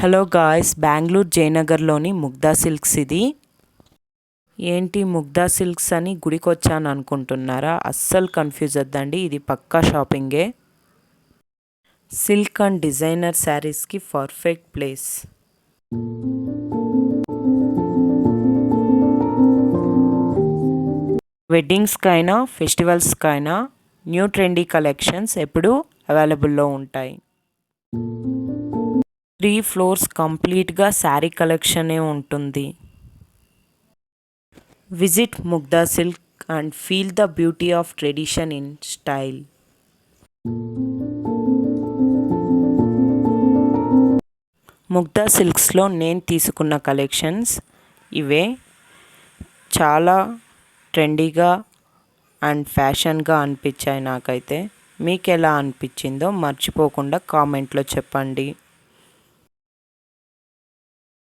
Hello guys, Bengaluru జయనగర్లోని ముగ్ధా silks ఇది. ఏంటి ముగ్ధా silks అని గుడికి వచ్చాను అనుకుంటున్నారా? అస్సలు కన్ఫ్యూజ్ వద్దండి, ఇది పక్కా షాపింగే. సిల్క్ అండ్ డిజైనర్ శారీస్కి పర్ఫెక్ట్ ప్లేస్. వెడ్డింగ్స్కైనా ఫెస్టివల్స్కైనా న్యూ ట్రెండీ కలెక్షన్స్ ఎప్పుడూ అవైలబుల్లో ఉంటాయి. 3 ఫ్లోర్స్ కంప్లీట్గా శారీ కలెక్షనే ఉంటుంది. Visit Mugdha silk and feel the beauty of tradition in style. Mugdha సిల్క్స్లో నేను తీసుకున్న కలెక్షన్స్ ఇవే. చాలా ట్రెండీగా అండ్ ఫ్యాషన్గా అనిపించాయి నాకైతే. మీకు ఎలా అనిపించిందో మర్చిపోకుండా కామెంట్లో చెప్పండి.